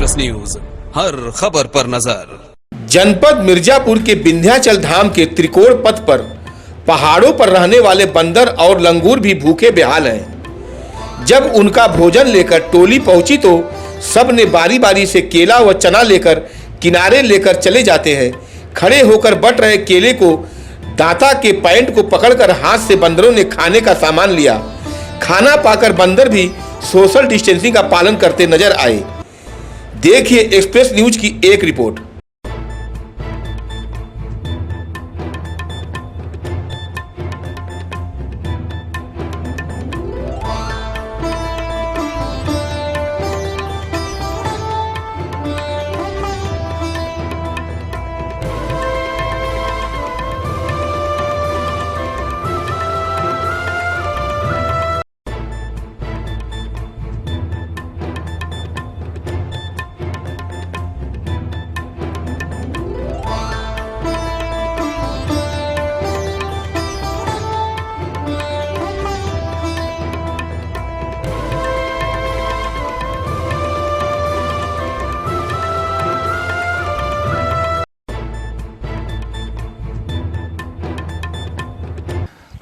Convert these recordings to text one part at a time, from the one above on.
Express news, हर खबर पर नजर। जनपद मिर्जापुर के विंध्याचल धाम के त्रिकोण पथ पर पहाड़ों पर रहने वाले बंदर और लंगूर भी भूखे बेहाल हैं। जब उनका भोजन लेकर टोली पहुंची तो सब ने बारी बारी से केला व चना लेकर किनारे लेकर चले जाते हैं। खड़े होकर बट रहे केले को दांता के पैंट को पकड़कर हाथ से बंदरों ने खाने का सामान लिया। खाना पाकर बंदर भी सोशल डिस्टेंसिंग का पालन करते नजर आए। देखिए एक्सप्रेस न्यूज की एक रिपोर्ट।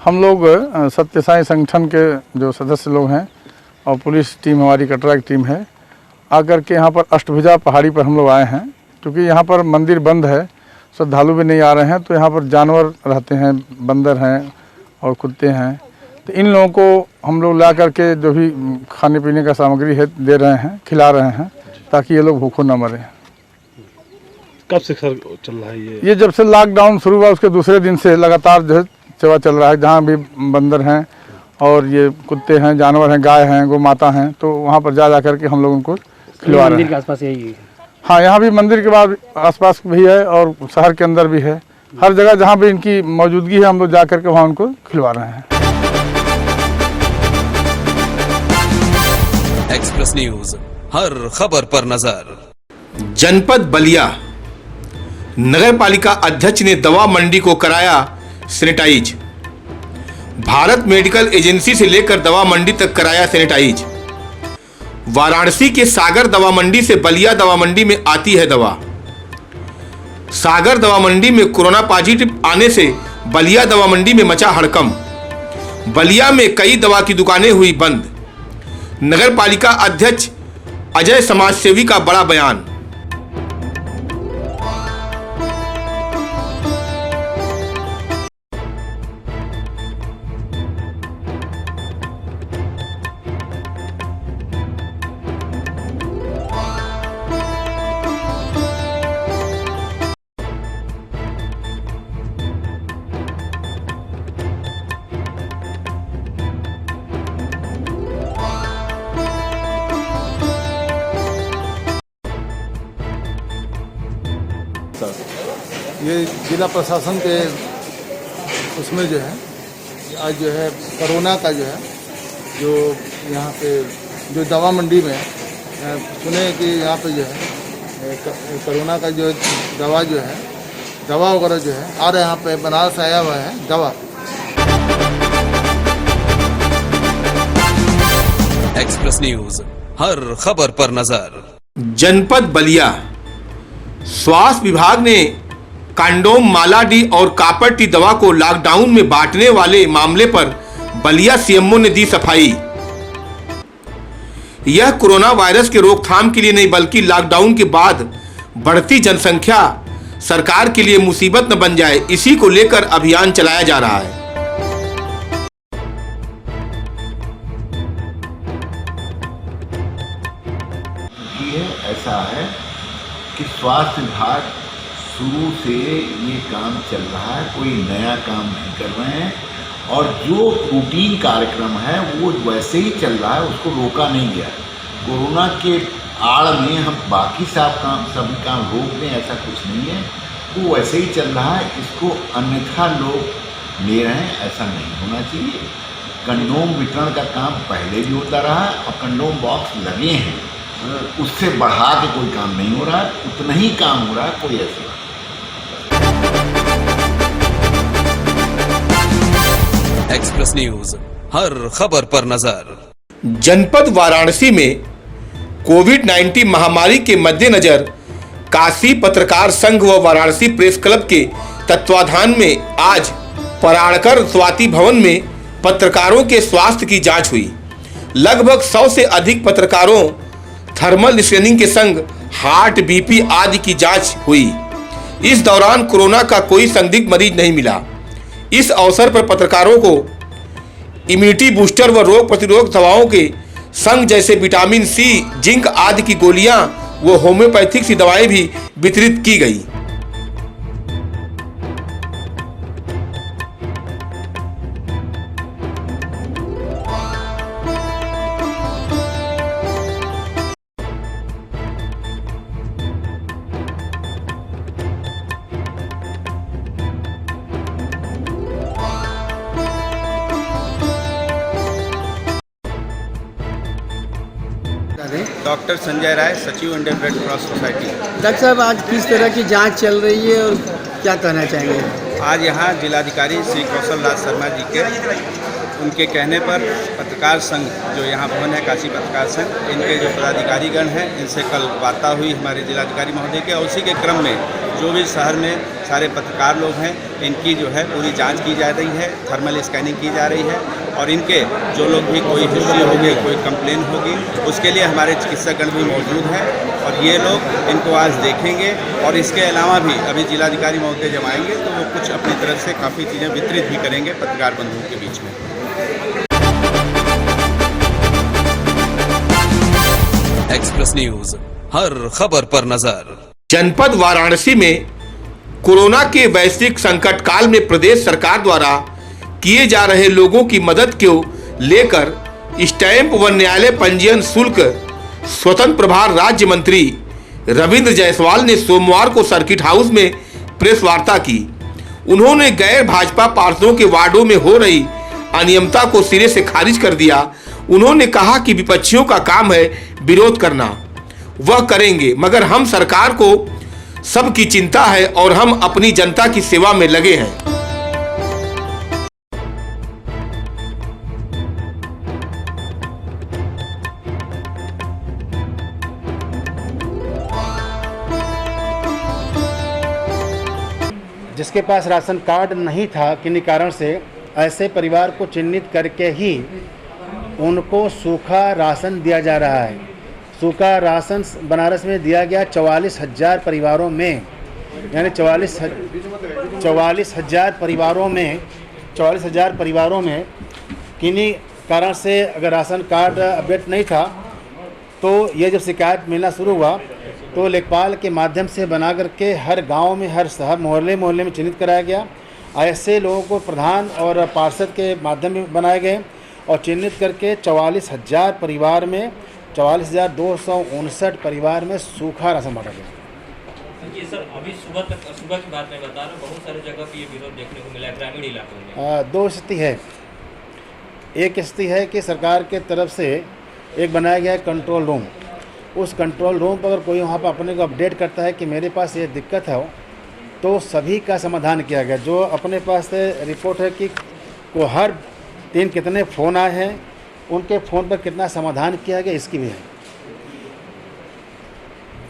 हम लोग सत्य साई संगठन के जो सदस्य लोग हैं और पुलिस टीम हमारी कटरा की टीम है, आकर के यहाँ पर अष्टभुजा पहाड़ी पर हम लोग आए हैं। क्योंकि यहाँ पर मंदिर बंद है, श्रद्धालु भी नहीं आ रहे हैं, तो यहाँ पर जानवर रहते हैं, बंदर हैं और कुत्ते हैं। तो इन लोगों को हम लोग ला करके जो भी खाने पीने का सामग्री है दे रहे हैं, खिला रहे हैं, ताकि ये लोग भूखों न मरें। कब से सर चल रहा है ये जब से लॉकडाउन शुरू हुआ उसके दूसरे दिन से लगातार जो है सेवा चल रहा है। जहाँ भी बंदर हैं और ये कुत्ते हैं, जानवर हैं, गाय हैं, गौ माता हैं, तो वहाँ पर जा कर के हम लोग उनको खिलवा रहे हैं। मंदिर के आसपास यही है? हाँ, यहाँ भी मंदिर के बाद आसपास भी है और शहर के अंदर भी है। हर जगह जहाँ भी इनकी मौजूदगी है हम लोग जा कर के वहाँ उनको खिलवा रहे हैं। एक्सप्रेस न्यूज, हर खबर पर नजर। जनपद बलिया नगर पालिका अध्यक्ष ने दवा मंडी को कराया सैनिटाइज। भारत मेडिकल एजेंसी से लेकर दवा मंडी तक कराया सैनिटाइज। वाराणसी के सागर दवा मंडी से बलिया दवा मंडी में आती है दवा। सागर दवा मंडी में कोरोना पॉजिटिव आने से बलिया दवा मंडी में मचा हड़कंप। बलिया में कई दवा की दुकानें हुई बंद। नगर पालिका अध्यक्ष अजय समाजसेवी का बड़ा बयान। ये जिला प्रशासन के उसमें जो है आज जो है कोरोना का जो है जो यहाँ पे जो दवा मंडी में सुने कि यहाँ पे जो है कोरोना का जो दवा जो है दवा वगैरह जो है आ रहा है, यहाँ पे बनारस आया हुआ है दवा। एक्सप्रेस न्यूज, हर खबर पर नजर। जनपद बलिया स्वास्थ्य विभाग ने कंडोम, मालाडी और कापर टी दवा को लॉकडाउन में बांटने वाले मामले पर बलिया सीएमओ ने दी सफाई। यह कोरोना वायरस के रोकथाम के लिए नहीं बल्कि लॉकडाउन के बाद बढ़ती जनसंख्या सरकार के लिए मुसीबत न बन जाए, इसी को लेकर अभियान चलाया जा रहा है। ऐसा है कि स्वास्थ्य विभाग शुरू से ये काम चल रहा है, कोई नया काम नहीं कर रहे हैं और जो रूटीन कार्यक्रम है वो वैसे ही चल रहा है, उसको रोका नहीं गया। कोरोना के आड़ में हम बाकी सभी काम रोक दें ऐसा कुछ नहीं है, वो वैसे ही चल रहा है। इसको अन्यथा लोग ले रहे हैं, ऐसा नहीं होना चाहिए। कंडोम वितरण का काम पहले भी होता रहा और कंडोम बॉक्स लगे हैं, उससे बढ़ा के कोई काम नहीं हो रहा है, उतना ही काम हो रहा है, कोई ऐसी बात। एक्सप्रेस न्यूज, हर खबर पर नजर। जनपद वाराणसी में कोविड-19 महामारी के मद्देनजर काशी पत्रकार संघ व वाराणसी प्रेस क्लब के तत्वाधान में आज पराड़कर स्वाति भवन में पत्रकारों के स्वास्थ्य की जांच हुई। लगभग 100 से अधिक पत्रकारों थर्मल स्क्रीनिंग के संग हार्ट, बीपी आदि की जांच हुई। इस दौरान कोरोना का कोई संदिग्ध मरीज नहीं मिला। इस अवसर पर पत्रकारों को इम्यूनिटी बूस्टर व रोग प्रतिरोधक दवाओं के संग जैसे विटामिन सी, जिंक आदि की गोलियां व होम्योपैथिक सी दवाएं भी वितरित की गई। डॉक्टर संजय राय, सचिव Indian red cross society. Doctor साहब, आज किस तरह की जांच चल रही है और क्या कहना चाहेंगे? आज यहाँ जिलाधिकारी श्री कौशल राज शर्मा जी के उनके कहने पर पत्रकार संघ जो यहाँ भवन है, काशी पत्रकार संघ, इनके जो पदाधिकारीगण हैं, इनसे कल वार्ता हुई हमारे जिलाधिकारी महोदय के। और उसी के क्रम में जो भी शहर में सारे पत्रकार लोग हैं, इनकी जो है पूरी जांच की जा रही है, थर्मल स्कैनिंग की जा रही है। और इनके जो लोग भी कोई हिस्ट्री होगी, कोई कंप्लेन होगी, उसके लिए हमारे चिकित्सकगण भी मौजूद हैं और ये लोग इनको आज देखेंगे। और इसके अलावा भी अभी जिलाधिकारी महोदय जब आएंगे तो वो कुछ अपनी तरफ से काफ़ी चीज़ें वितरित भी करेंगे पत्रकार बंधुओं के बीच में। एक्सप्रेस न्यूज, हर खबर पर नजर। जनपद वाराणसी में कोरोना के वैश्विक संकट काल में प्रदेश सरकार द्वारा किए जा रहे लोगों की मदद को लेकर स्टैंप व न्यायालय पंजीयन शुल्क स्वतंत्र प्रभार राज्य मंत्री रविंद्र जायसवाल ने सोमवार को सर्किट हाउस में प्रेस वार्ता की। उन्होंने गैर भाजपा पार्षदों के वार्डों में हो रही अनियमितता को सिरे से खारिज कर दिया। उन्होंने कहा कि विपक्षियों का काम है विरोध करना, वह करेंगे, मगर हम सरकार को सबकी चिंता है और हम अपनी जनता की सेवा में लगे हैं। जिसके पास राशन कार्ड नहीं था किन्हीं कारण से, ऐसे परिवार को चिन्हित करके ही उनको सूखा राशन दिया जा रहा है। सूखा राशन बनारस में दिया गया 44,000 परिवारों में, यानी 44,000 परिवारों में किन्हीं कारण से अगर राशन कार्ड अपडेट नहीं था तो ये जब शिकायत मिलना शुरू हुआ तो लेखपाल के माध्यम से बना करके हर गांव में, हर शहर, मोहल्ले में चिन्हित कराया गया। ऐसे लोगों को प्रधान और पार्षद के माध्यम में बनाए गए और चिन्हित करके 44,000 परिवार में 44,259 परिवार में सूखा राशन बांटा गया। जी सर, अभी सुबह की बात मैं बता रहा हूँ, बहुत सारी जगह पे ये विरोध देखने को मिला ग्रामीण इलाकों में। दो स्थिति है। एक स्थिति है कि सरकार के तरफ से एक बनाया गया है कंट्रोल रूम। उस कंट्रोल रूम पर अगर कोई वहाँ पर अपने को अपडेट करता है कि मेरे पास ये दिक्कत है, तो सभी का समाधान किया गया। जो अपने पास रिपोर्ट है कि को हर दिन कितने फ़ोन आए हैं, उनके फ़ोन पर कितना समाधान किया गया, इसकी भी है।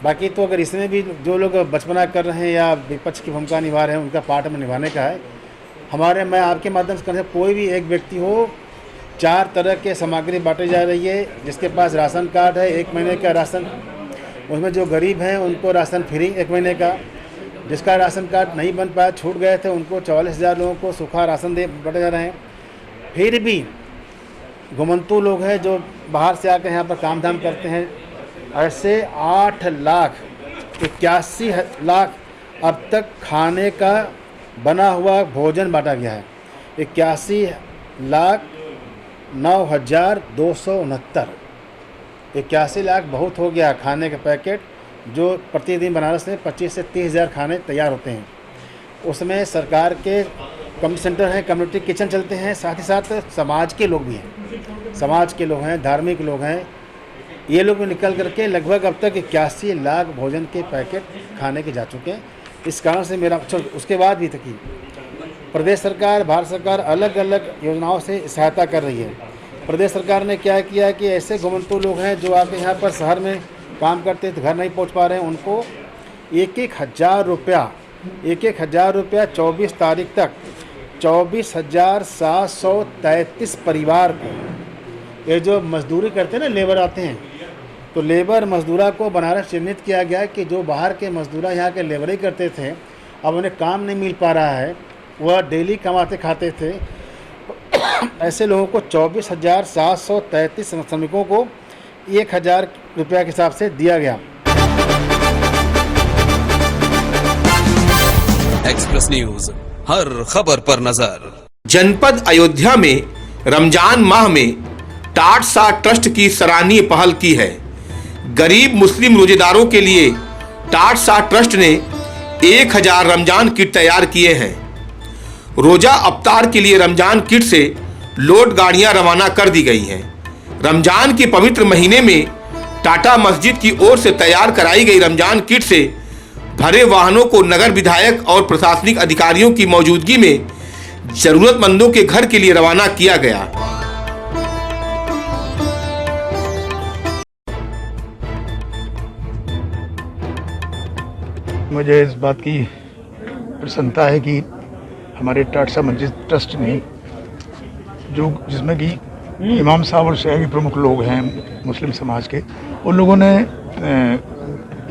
बाकी तो अगर इसमें भी जो लोग बचपना कर रहे हैं या विपक्ष की भूमिका निभा रहे हैं, उनका पार्ट में निभाने का है। मैं आपके माध्यम से कहना, कोई भी एक व्यक्ति हो, 4 तरह के सामग्री बांटी जा रही है। जिसके पास राशन कार्ड है 1 महीने का राशन, उसमें जो गरीब हैं उनको राशन फ्री 1 महीने का। जिसका राशन कार्ड नहीं बन पाया, छूट गए थे, उनको 44,000 लोगों को सूखा राशन बांटे जा रहे हैं। फिर भी घुमंतु लोग हैं जो बाहर से आकर यहाँ पर काम धाम करते हैं, ऐसे 8,81,00,000 अब तक खाने का बना हुआ भोजन बांटा गया है। 81,09,269। 81 लाख बहुत हो गया खाने का पैकेट, जो प्रतिदिन बनारस में 25 से 30,000 खाने तैयार होते हैं। उसमें सरकार के कम्युनिटी सेंटर हैं, कम्युनिटी किचन चलते हैं, साथ ही साथ समाज के लोग भी हैं। समाज के लोग हैं, धार्मिक लोग हैं, ये लोग भी निकल करके लगभग अब तक 81 लाख भोजन के पैकेट खाने के जा चुके हैं। इस कारण से मेरा उसके बाद भी तक प्रदेश सरकार, भारत सरकार अलग अलग योजनाओं से सहायता कर रही है। प्रदेश सरकार ने क्या किया कि ऐसे घुमंतु लोग हैं जो आके यहाँ पर शहर में काम करते थे, घर नहीं पहुँच पा रहे हैं, उनको 1,000 रुपया 24 तारीख तक 24,733 परिवार को, ये जो मजदूरी करते हैं ना, लेबर आते हैं, तो लेबर मजदूरा को बनारस चिन्हित किया गया कि जो बाहर के मजदूरा यहाँ के लेबर ही करते थे, अब उन्हें काम नहीं मिल पा रहा है, वह डेली कमाते खाते थे। ऐसे लोगों को 24,733 श्रमिकों को 1,000 रुपया के हिसाब से दिया गया। एक्सप्रेस न्यूज, हर खबर पर नजर। जनपद अयोध्या में रमजान माह में टाटसा ट्रस्ट की सराहनीय पहल की है। गरीब मुस्लिम रोजेदारों के लिए टाटसा ट्रस्ट ने 1,000 रमजान किट तैयार किए हैं। रोजा अफ्तार के लिए रमजान किट से लोड गाड़ियां रवाना कर दी गई हैं। रमजान के पवित्र महीने में टाटा मस्जिद की ओर से तैयार कराई गई रमजान किट से भरे वाहनों को नगर विधायक और प्रशासनिक अधिकारियों की मौजूदगी में जरूरतमंदों के घर के लिए रवाना किया गया। मुझे इस बात की प्रसन्नता है कि हमारे टाटसा मस्जिद ट्रस्ट ने, जो जिसमें कि इमाम साहब और शहरी प्रमुख लोग हैं मुस्लिम समाज के, उन लोगों ने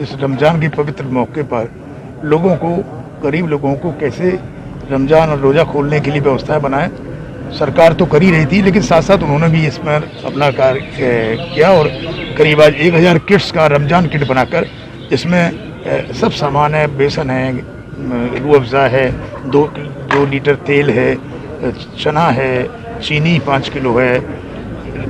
इस रमज़ान के पवित्र मौके पर लोगों को, गरीब लोगों को कैसे रमज़ान और रोज़ा खोलने के लिए व्यवस्थाएं बनाएं। सरकार तो कर ही रही थी, लेकिन साथ साथ उन्होंने भी इसमें अपना कार्य किया और करीब आज 1,000 किट्स का रमज़ान किट बनाकर, इसमें सब सामान है, बेसन है, रूह अफ़ज़ा है, 2 लीटर तेल है, चना है, चीनी 5 किलो है,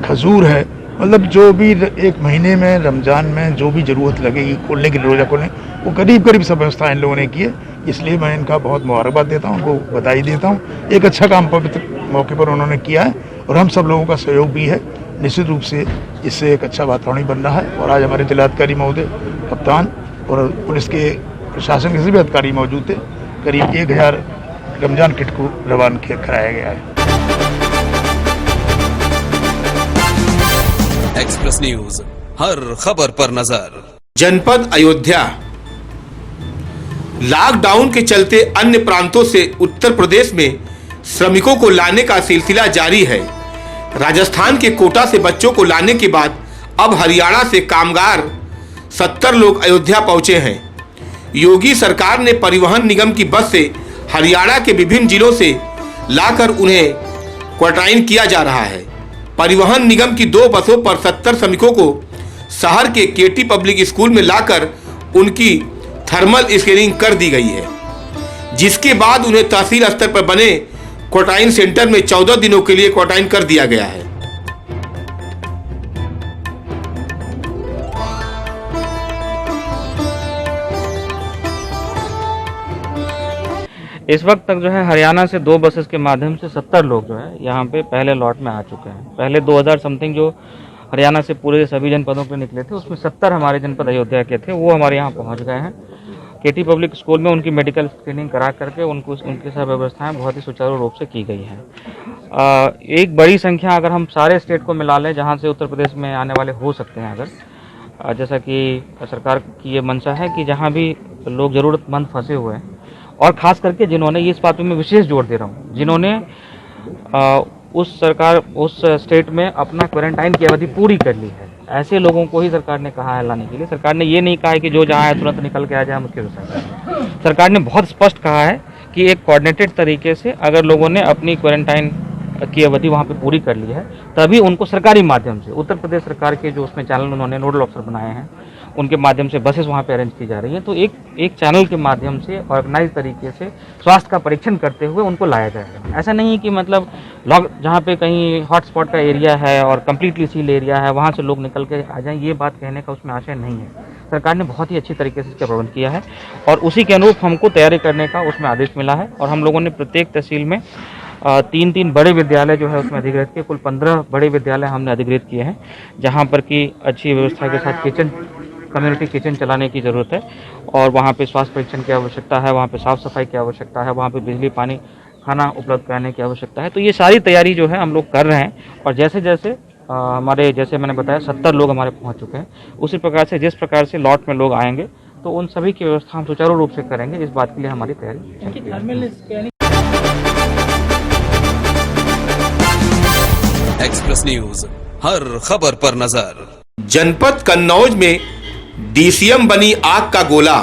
खजूर है, मतलब जो भी एक महीने में रमज़ान में जो भी ज़रूरत लगेगी खोलने के लिए, रोज़ा खोलने, वो करीब सब व्यवस्था इन लोगों ने की है। इसलिए मैं इनका बहुत मुबारकबाद देता हूँ, उनको बधाई देता हूँ। एक अच्छा काम पवित्र मौके पर उन्होंने किया है और हम सब लोगों का सहयोग भी है। निश्चित रूप से इससे एक अच्छा वातावरण बन रहा है। और आज हमारे जिलाधिकारी महोदय, कप्तान और पुलिस के प्रशासन के सभी अधिकारी मौजूद थे। करीब 1,000 रमज़ान किट को रवाना कराया गया है। एक्सप्रेस न्यूज, हर खबर पर नजर। जनपद अयोध्या लॉकडाउन के चलते अन्य प्रांतों से उत्तर प्रदेश में श्रमिकों को लाने का सिलसिला जारी है। राजस्थान के कोटा से बच्चों को लाने के बाद अब हरियाणा से कामगार 70 लोग अयोध्या पहुंचे हैं। योगी सरकार ने परिवहन निगम की बस से हरियाणा के विभिन्न जिलों से लाकर उन्हें क्वारंटाइन किया जा रहा है। परिवहन निगम की 2 बसों पर 70 श्रमिकों को शहर के केटी पब्लिक स्कूल में लाकर उनकी थर्मल स्क्रीनिंग कर दी गई है, जिसके बाद उन्हें तहसील स्तर पर बने क्वारंटाइन सेंटर में 14 दिनों के लिए क्वारंटाइन कर दिया गया है। इस वक्त तक जो है हरियाणा से 2 बसेस के माध्यम से 70 लोग जो है यहाँ पे पहले लॉट में आ चुके हैं। पहले 2000 समथिंग जो हरियाणा से पूरे सभी जनपदों के निकले थे, उसमें 70 हमारे जनपद अयोध्या के थे, वो हमारे यहाँ पहुँच गए हैं। केटी पब्लिक स्कूल में उनकी मेडिकल स्क्रीनिंग करा करके उनकी सब व्यवस्थाएं बहुत ही सुचारू रूप से की गई हैं। एक बड़ी संख्या अगर हम सारे स्टेट को मिला लें जहाँ से उत्तर प्रदेश में आने वाले हो सकते हैं, अगर जैसा कि सरकार की ये मंशा है कि जहाँ भी लोग ज़रूरतमंद फंसे हुए हैं, और ख़ास करके जिन्होंने, इस बात पे मैं विशेष जोर दे रहा हूँ, जिन्होंने उस स्टेट में अपना क्वारंटाइन की अवधि पूरी कर ली है, ऐसे लोगों को ही सरकार ने कहा है लाने के लिए। सरकार ने ये नहीं कहा है कि जो जहाँ है तुरंत निकल के आ जाए, मुख्य सरकार ने बहुत स्पष्ट कहा है कि एक कोऑर्डिनेटेड तरीके से अगर लोगों ने अपनी क्वारंटाइन की अवधि वहाँ पे पूरी कर ली है, तभी उनको सरकारी माध्यम से, उत्तर प्रदेश सरकार के जो उसमें चैनल उन्होंने नोडल अफसर बनाए हैं, उनके माध्यम से बसेस वहाँ पे अरेंज की जा रही हैं। तो एक चैनल के माध्यम से ऑर्गेनाइज तरीके से स्वास्थ्य का परीक्षण करते हुए उनको लाया जाएगा। ऐसा नहीं है कि मतलब जहाँ पे कहीं हॉटस्पॉट का एरिया है और कम्प्लीटली सील एरिया है, वहाँ से लोग निकल के आ जाएं, ये बात कहने का उसमें आशय नहीं है। सरकार ने बहुत ही अच्छी तरीके से इसका प्रबंध किया है और उसी के अनुरूप हमको तैयारी करने का उसमें आदेश मिला है। और हम लोगों ने प्रत्येक तहसील में 3 बड़े विद्यालय जो है उसमें अधिकृत किए। कुल 15 बड़े विद्यालय हमने अधिकृत किए हैं, जहाँ पर कि अच्छी व्यवस्था के साथ कम्युनिटी किचन चलाने की ज़रूरत है और वहाँ पे स्वास्थ्य परीक्षण की आवश्यकता है, वहाँ पे साफ़ सफाई की आवश्यकता है, वहाँ पे बिजली पानी खाना उपलब्ध कराने की आवश्यकता है। तो ये सारी तैयारी जो है हम लोग कर रहे हैं और जैसे जैसे हमारे जैसे मैंने बताया 70 लोग हमारे पहुंच चुके हैं, उसी प्रकार से जिस प्रकार से लॉट में लोग आएंगे तो उन सभी की व्यवस्था हम सुचारू रूप से करेंगे। इस बात के लिए हमारी तैयारी। एक्सप्रेस न्यूज, हर खबर पर नजर। जनपद कन्नौज में डीसीएम बनी आग का गोला।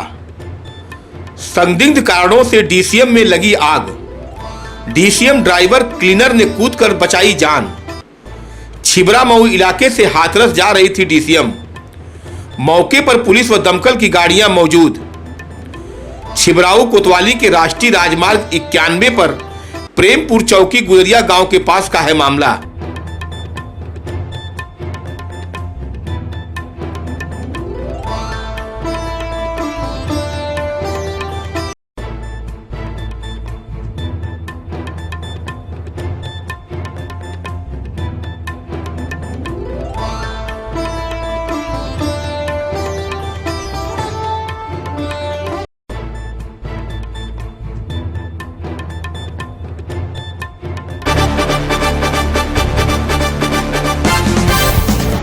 संदिग्ध कारणों से डीसीएम में लगी आग। डीसीएम ड्राइवर क्लीनर ने कूदकर बचाई जान। छिबरा मऊ इलाके से हाथरस जा रही थी डीसीएम। मौके पर पुलिस व दमकल की गाड़ियां मौजूद। छिबराऊ कोतवाली के राष्ट्रीय राजमार्ग 91 पर प्रेमपुर चौकी गुजरिया गांव के पास का है मामला।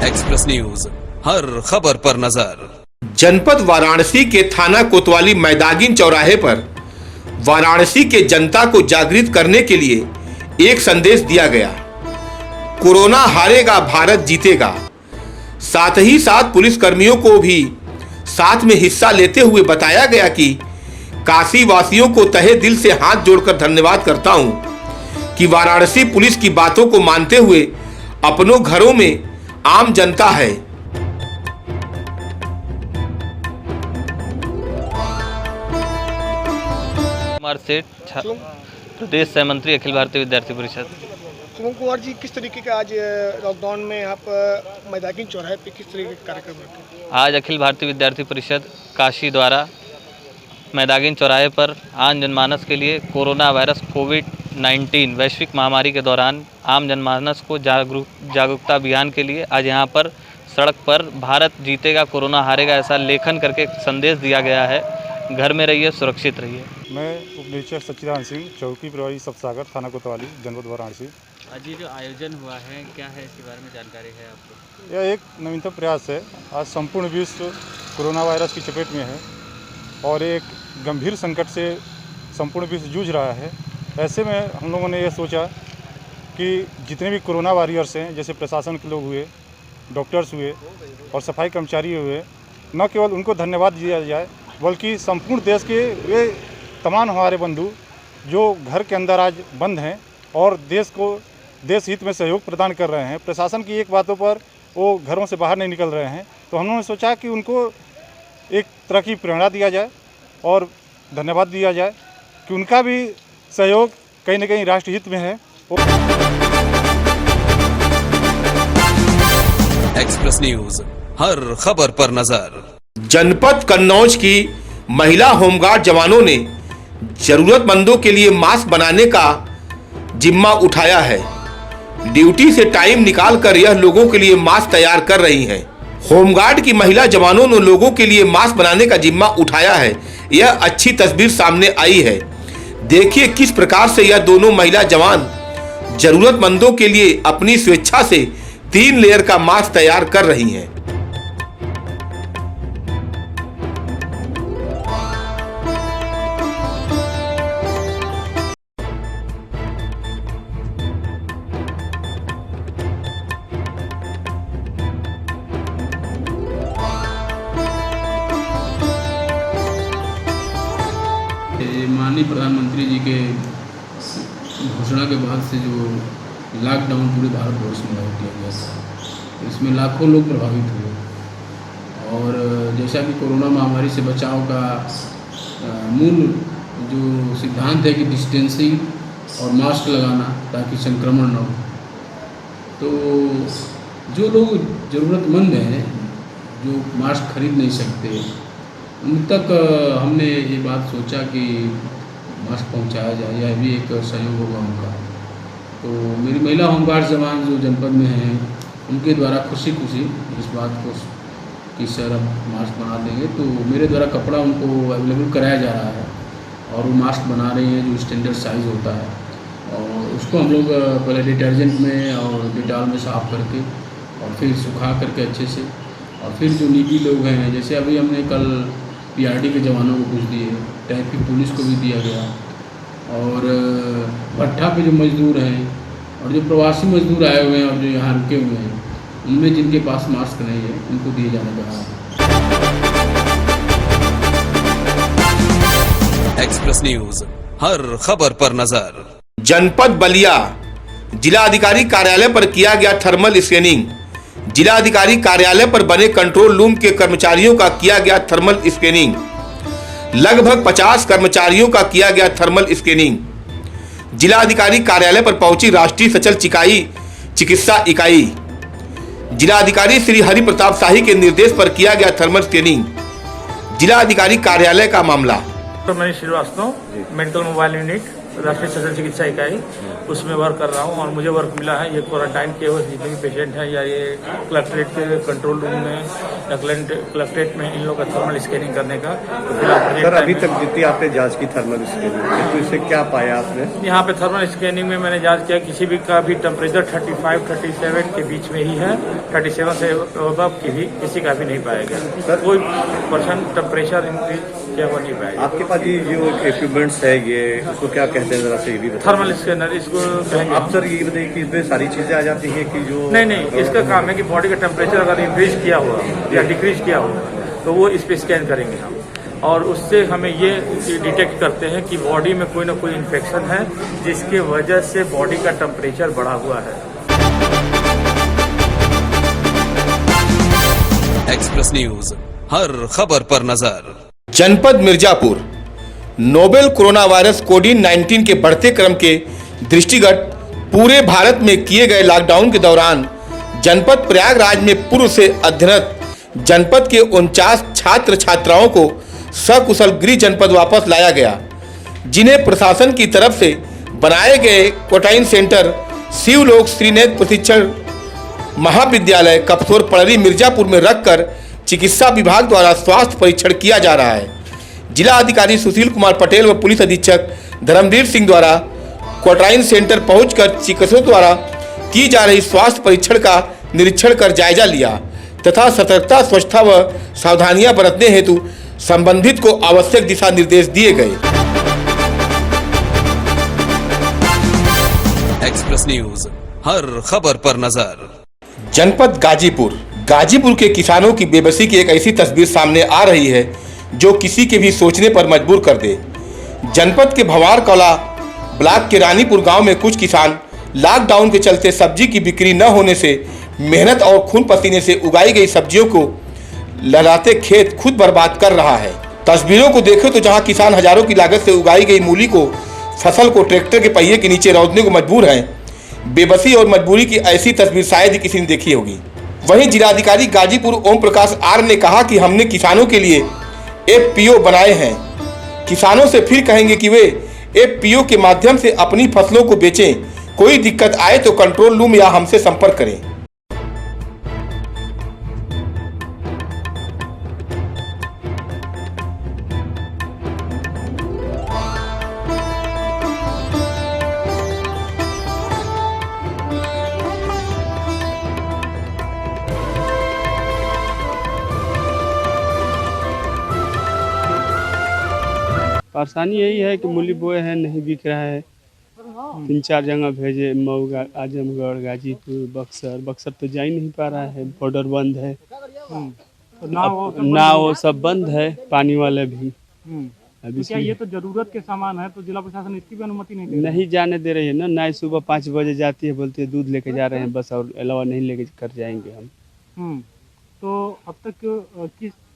एक्सप्रेस न्यूज, हर खबर पर नजर। जनपद वाराणसी के थाना कोतवाली मैदागिन चौराहे पर वाराणसी के जनता को जागृत करने के लिए एक संदेश दिया गया। कोरोना हारेगा, भारत जीतेगा। साथ ही साथ पुलिस कर्मियों को भी साथ में हिस्सा लेते हुए बताया गया कि काशी वासियों को तहे दिल से हाथ जोड़कर धन्यवाद करता हूं कि वाराणसी पुलिस की बातों को मानते हुए अपनों घरों में आम जनता है। कुमार सेठ, प्रदेश सह मंत्री अखिल भारतीय विद्यार्थी परिषद। सुमन कुमार जी, किस तरीके का आज लॉकडाउन में यहाँ पर मैदागिन चौराहे पे किस तरीके के कार्यक्रम रखे? आज अखिल भारतीय विद्यार्थी परिषद काशी द्वारा मैदागिन चौराहे पर आम जनमानस के लिए कोरोना वायरस कोविड-19 वैश्विक महामारी के दौरान आम जनमानस को जागरूकता अभियान के लिए आज यहाँ पर सड़क पर भारत जीतेगा कोरोना हारेगा ऐसा लेखन करके संदेश दिया गया है। घर में रहिए, सुरक्षित रहिए। मैं उप निरीक्षक सच्चिदानंद सिंह, चौकी प्रभारी सबसागर, थाना कोतवाली, जनपद वाराणसी। आज ये जो आयोजन हुआ है, क्या है इसके बारे में जानकारी है आपको? यह एक नवीनतम प्रयास है। आज संपूर्ण विश्व कोरोना वायरस की चपेट में है और एक गंभीर संकट से संपूर्ण विश्व जूझ रहा है। ऐसे में हम लोगों ने यह सोचा कि जितने भी कोरोना वॉरियर्स हैं, जैसे प्रशासन के लोग हुए, डॉक्टर्स हुए और सफाई कर्मचारी हुए, न केवल उनको धन्यवाद दिया जाए बल्कि संपूर्ण देश के वे तमाम हमारे बंधु जो घर के अंदर आज बंद हैं और देश हित में सहयोग प्रदान कर रहे हैं, प्रशासन की एक बातों पर वो घरों से बाहर नहीं निकल रहे हैं, तो हम लोगों ने सोचा कि उनको एक तरह की प्रेरणा दिया जाए और धन्यवाद दिया जाए कि उनका भी सहयोग कहीं न कहीं राष्ट्र हित में है। एक्सप्रेस न्यूज, हर खबर पर नजर। जनपद कन्नौज की महिला होमगार्ड जवानों ने जरूरतमंदों के लिए मास्क बनाने का जिम्मा उठाया है। ड्यूटी से टाइम निकालकर यह लोगों के लिए मास्क तैयार कर रही हैं। होमगार्ड की महिला जवानों ने लोगों के लिए मास्क बनाने का जिम्मा उठाया है। यह अच्छी तस्वीर सामने आई है। देखिए किस प्रकार से यह दोनों महिला जवान जरूरतमंदों के लिए अपनी स्वेच्छा से 3 लेयर का मास्क तैयार कर रही हैं। माननीय प्रधानमंत्री जी के घोषणा के बाद से जो लॉकडाउन पूरे भारतवर्ष में लागू किया गया था, इसमें लाखों लोग प्रभावित हुए और जैसा कि कोरोना महामारी से बचाव का मूल जो सिद्धांत है कि डिस्टेंसिंग और मास्क लगाना ताकि संक्रमण न हो, तो जो लोग ज़रूरतमंद हैं जो मास्क खरीद नहीं सकते उन तक हमने ये बात सोचा कि मास्क पहुंचाया जाए, यह भी एक सहयोग होगा उनका। तो मेरी महिला होमगार्ड जवान जो जनपद में हैं उनके द्वारा खुशी इस बात को कि सर अब मास्क बना देंगे, तो मेरे द्वारा कपड़ा उनको अवेलेबल कराया जा रहा है और वो मास्क बना रही हैं जो स्टैंडर्ड साइज़ होता है। और उसको हम लोग पहले डिटर्जेंट में और डिटॉल में साफ़ करके और फिर सुखा करके अच्छे से, और फिर जो निजी लोग हैं, जैसे अभी हमने कल पीआरडी के जवानों को कुछ दिए, ट्रैफिक पुलिस को भी दिया गया, और भट्ठा पे जो मजदूर हैं और जो प्रवासी मजदूर आए हुए हैं और जो यहाँ रुके हुए हैं, उनमें जिनके पास मास्क नहीं है उनको दिए जाने का है। एक्सप्रेस न्यूज, हर खबर पर नजर। जनपद बलिया जिला अधिकारी कार्यालय पर किया गया थर्मल स्कैनिंग। जिला अधिकारी कार्यालय पर बने कंट्रोल रूम के कर्मचारियों का किया गया थर्मल स्कैनिंग। लगभग 50 कर्मचारियों का किया गया थर्मल स्कैनिंग। जिला अधिकारी कार्यालय पर पहुंची राष्ट्रीय सचल चिकित्सा इकाई। जिला अधिकारी श्री हरि प्रताप शाही के निर्देश पर किया गया थर्मल स्कैनिंग। जिला अधिकारी कार्यालय का मामला। तो मैं श्रीवास्तव मेडिकल मोबाइल यूनिट राष्ट्रीय सचल चिकित्सा इकाई उसमें वर्क कर रहा हूँ, और मुझे वर्क मिला है ये क्वारंटाइन किए हुए जितने भी पेशेंट हैं या ये कलेक्ट्रेट के कंट्रोल रूम में या कलेक्ट्रेट में इन लोग का थर्मल स्कैनिंग करने का। तो सर अभी तक जितनी आपने जांच की थर्मल स्कैनिंग तो इससे क्या पाया आपने? यहाँ पे थर्मल स्कैनिंग में मैंने जांच किया, किसी भी का भी टेम्परेचर 35-37 के बीच में ही है, 37 से अबव की भी किसी का भी नहीं पाया गया। सर कोई पर्सन टेम्परेचर इंक्रीज किया हुआ नहीं पाया। आपके पास ये जो इक्विपमेंट्स है ये उसको क्या कहते हैं जरा से ये भी बताइए। थर्मल स्कैनर इसको कहेंगे। आप सर ये बताइए कि इसमें सारी चीजें आ जाती हैं कि जो नहीं, इसका काम है कि बॉडी का टेम्परेचर अगर इंक्रीज किया हुआ या डिक्रीज किया हुआ तो वो इस पे स्कैन करेंगे हम, और उससे हमें ये डिटेक्ट करते हैं कि बॉडी में कोई ना कोई इन्फेक्शन है जिसके वजह से बॉडी का टेम्परेचर बढ़ा हुआ है। एक्सप्रेस न्यूज, हर खबर पर नजर। जनपद मिर्जापुर नोवेल कोरोना वायरस कोविड-19 के बढ़ते क्रम के दृष्टिगत पूरे भारत में किए गए लॉकडाउन के दौरान जनपद प्रयागराज में पूर्व से अध्ययनरत जनपद के 49 छात्र छात्राओं को सकुशल गृह जनपद वापस लाया गया, जिन्हें प्रशासन की तरफ से बनाए गए क्वारंटाइन सेंटर शिवलोक श्रीनेत्र प्रशिक्षण महाविद्यालय कपसोर पड़री मिर्जापुर में रखकर चिकित्सा विभाग द्वारा स्वास्थ्य परीक्षण किया जा रहा है। जिला अधिकारी सुशील कुमार पटेल व पुलिस अधीक्षक धर्मवीर सिंह द्वारा क्वारंटाइन सेंटर पहुंचकर चिकित्सकों द्वारा की जा रही स्वास्थ्य परीक्षण का निरीक्षण कर जायजा लिया तथा सतर्कता, स्वच्छता व सावधानियां बरतने हेतु संबंधित को आवश्यक दिशा निर्देश दिए गए। एक्सप्रेस न्यूज, हर खबर पर नजर। जनपद गाजीपुर के किसानों की बेबसी की एक ऐसी तस्वीर सामने आ रही है जो किसी के भी सोचने पर मजबूर कर दे। जनपद के भवार कौला ब्लॉक के रानीपुर गांव में कुछ किसान लॉकडाउन के चलते सब्जी की बिक्री न होने से मेहनत और खून पसीने से उगाई गई सब्जियों को लहराते खेत खुद बर्बाद कर रहा है। तस्वीरों को देखें तो जहां किसान हजारों की लागत से उगाई गई मूली को फसल को ट्रैक्टर के पहिए के नीचे रौंदने को मजबूर हैं। बेबसी और मजबूरी की ऐसी तस्वीर शायद ही किसी ने देखी होगी। वहीं जिलाधिकारी गाजीपुर ओम प्रकाश आर ने कहा कि हमने किसानों के लिए FPO बनाए हैं। किसानों से फिर कहेंगे कि वे FPO के माध्यम से अपनी फसलों को बेचें। कोई दिक्कत आए तो कंट्रोल रूम या हमसे संपर्क करें। परेशानी यही है कि मूली बोए हैं, नहीं बिक रहा है। 3-4 जगह भेजे, मऊ, आजमगढ़, गाजीपुर, बक्सर तो जा ही नहीं पा रहा है, बॉर्डर बंद है। तो ना वो सब बंद है, पानी वाले भी। तो क्या ये तो जरूरत के सामान है, तो जिला प्रशासन इसकी भी अनुमति नहीं दे रही? नहीं जाने दे रही है ना। नाई सुबह 5 बजे जाती है, बोलती है दूध लेके जा रहे हैं बस, और अलावा नहीं लेके कर जाएंगे हम। तो अब तक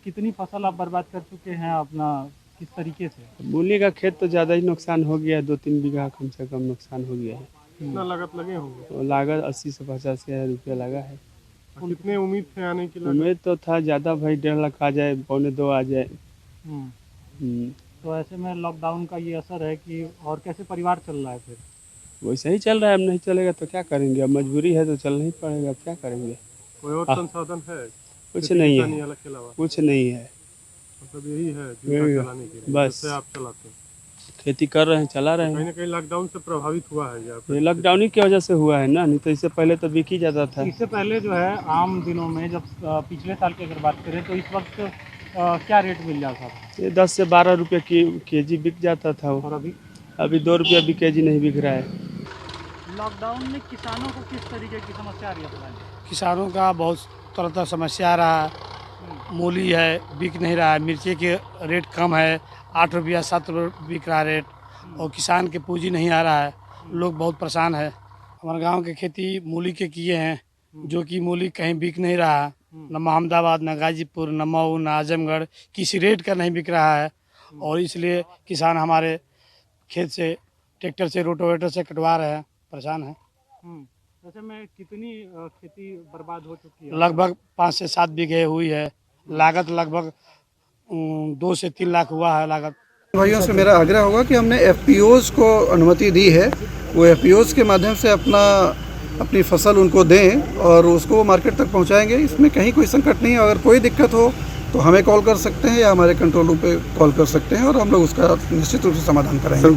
कितनी फसल आप बर्बाद कर चुके हैं अपना, किस तरीके से? मूली का खेत तो ज़्यादा ही नुकसान हो गया, 2-3 बीघा कम से कम नुकसान हो गया है। कितना लागत लगे होंगे? तो लागत 80 से 85 हज़ार रुपया लगा है। कितने उम्मीद थे आने की? उम्मीद तो था ज़्यादा भाई, 1.5 लाख आ जाए, 1.25 आ जाए। तो ऐसे में लॉकडाउन का ये असर है कि और कैसे परिवार चल रहा है फिर? वैसे ही चल रहा है, अब नहीं चलेगा तो क्या करेंगे, अब मजबूरी है तो चलना ही पड़ेगा, अब क्या करेंगे। कोई और संसाधन है? कुछ नहीं है, कुछ नहीं है, मतलब यही है जीविका चलाने के लिए, बस आप चलाते हैं। खेती कर रहे हैं, चला रहे कहीं हैं। ना कहीं लॉकडाउन से प्रभावित हुआ है यहाँ पे। ये लॉकडाउन ही की वजह से हुआ है ना, नहीं तो इससे पहले तो बिक ही जाता था। इससे पहले जो है आम दिनों में जब पिछले साल की अगर बात करें तो इस वक्त क्या रेट मिल जाता था? ये 10 से 12 रुपये केजी बिक जाता था वो। और अभी 2 रुपया भी केजी नहीं बिक रहा है। लॉकडाउन में किसानों को किस तरीके की समस्या आ रही है? किसानों का बहुत तरह तरह समस्या आ रहा है। मूली है बिक नहीं रहा है, मिर्ची के रेट कम है, 8 रुपया 7 रुपये बिक रहा है रेट, और किसान के पूंजी नहीं आ रहा है, लोग बहुत परेशान है। हमारे गांव के खेती मूली के किए हैं, जो कि मूली कहीं बिक नहीं रहा है, न अहमदाबाद, न गाजीपुर, न मऊ, न आजमगढ़, किसी रेट का नहीं बिक रहा है। और इसलिए किसान हमारे खेत से ट्रैक्टर से रोटोवेटर से कटवा रहे हैं, परेशान हैं। ऐसे में कितनी खेती बर्बाद हो चुकी है? लगभग 5 से 7 बीघे हुई है, लागत लगभग 2 से 3 लाख हुआ है लागत। भाइयों से मेरा आग्रह होगा कि हमने एफपीओज़ को अनुमति दी है, वो एफपीओज़ के माध्यम से अपनी फसल उनको दें और उसको वो मार्केट तक पहुंचाएंगे। इसमें कहीं कोई संकट नहीं है। अगर कोई दिक्कत हो तो हमें कॉल कर सकते हैं या हमारे कंट्रोल रूम पे कॉल कर सकते हैं और हम लोग उसका निश्चित रूप से समाधान कराएंगे।